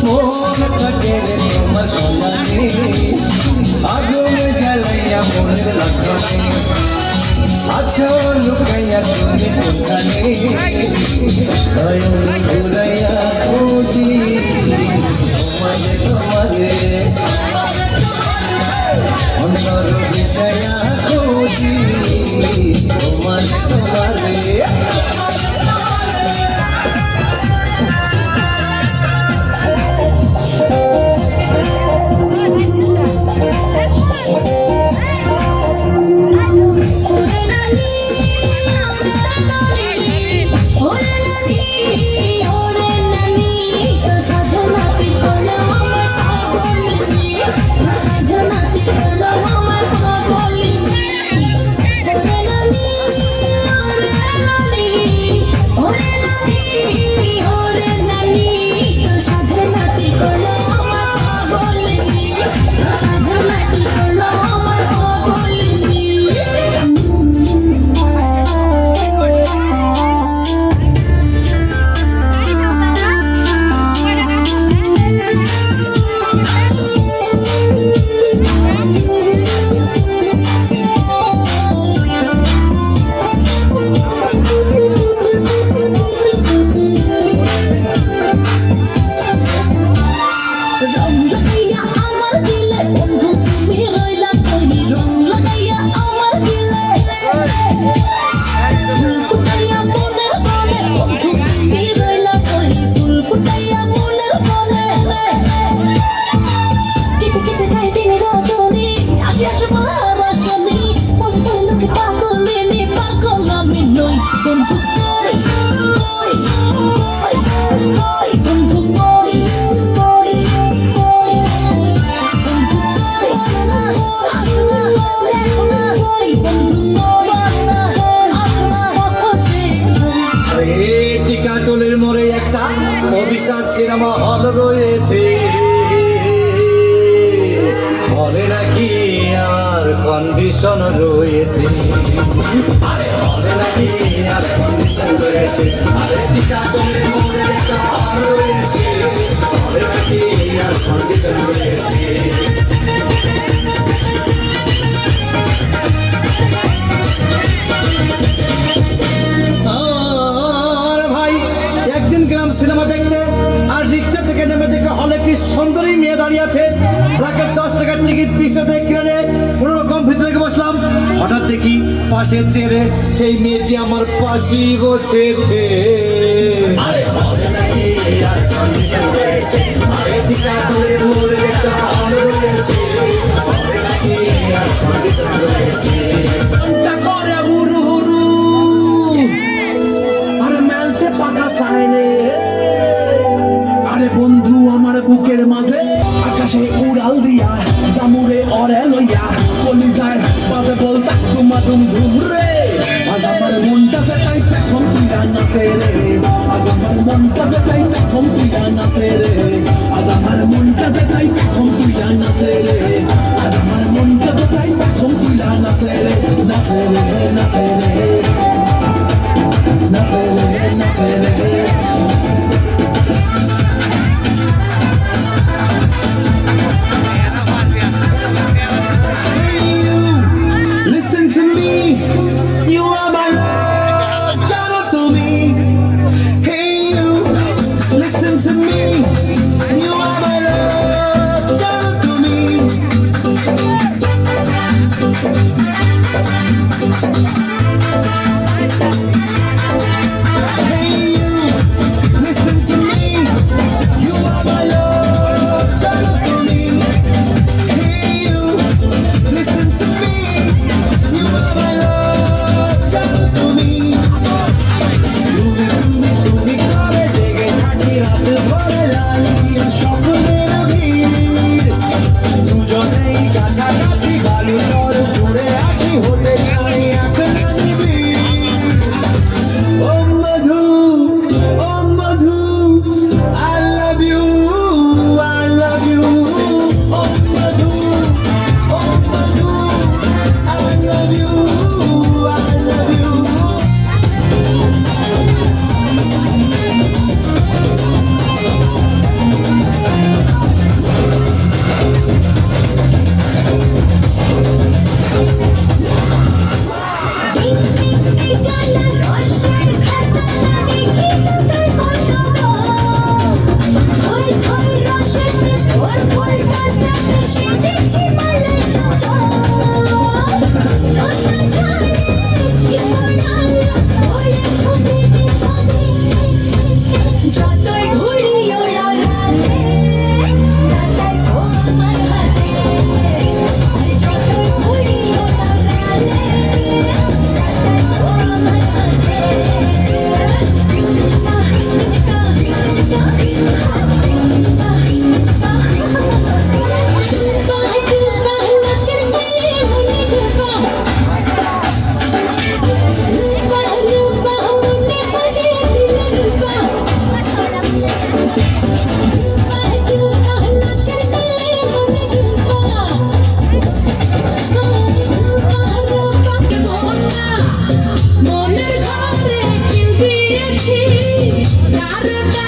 মন থাকে রে তোমার সন্ধানে আগুন জ্বালাইয়া মনের লক্ষণে আছো লুকাইয়া তুমি কোনখানে নয়ন ঘুরাইয়া খুঁজি তোমারে তোমারে অন্তর বিছাইয়া খুঁজি তোমারে তোমারে কাটলের মোড়ে একটা অভিশাপ সিনেমা হল রয়েছে হলে নাকি আর কন্ডিশন রয়েছে আরে হলে নাকি আর কন্ডিশন রয়েছে আরে কাটলের মোড়ে একটা হল রয়েছে হলে নাকি আর কন্ডিশন রয়েছে সিনেমা দেখতে আর রিক্সা থেকে নেমে দেখে হলে একটি সুন্দরী মেয়ে দাঁড়িয়ে আছে রাকের 10 টাকার টিকিট পিছনে কিনে কোনো রকম ভিতরে বসলাম হঠাৎ দেখি পাশে চেয়ারে সেই মেয়েটি আমার পাশেই বসেছে আরে হলে নাকি আর কন্ডিশন রয়েছে আরে টিকাটলের মোড়ে একটা হল রয়েছে হলে নাকি আর কন্ডিশন রয়েছে কোনটা করে হুরু হুরু আরে মেলতে পাকা সাইনে বন্ধু আমার বুকের মাঝে আকাশে উড়াল দিয়া জামুরে অরে লইয়া কলিজায় বাজে বলতা তুমা তুম ধুম রে আজ আমার মনটাতে তাই পেখম তুইরা নাচে রে আজ আমার মনটাতে তাই পেখম তুইরা নাচে রে আজ আমার মনটাতে তাই পেখম তুইরা নাচে রে আজ আমার মনটাতে তাই পেখম তুইরা নাচে রে নাচে রে নাচে রে নাচে রে নাচে রে কারোটা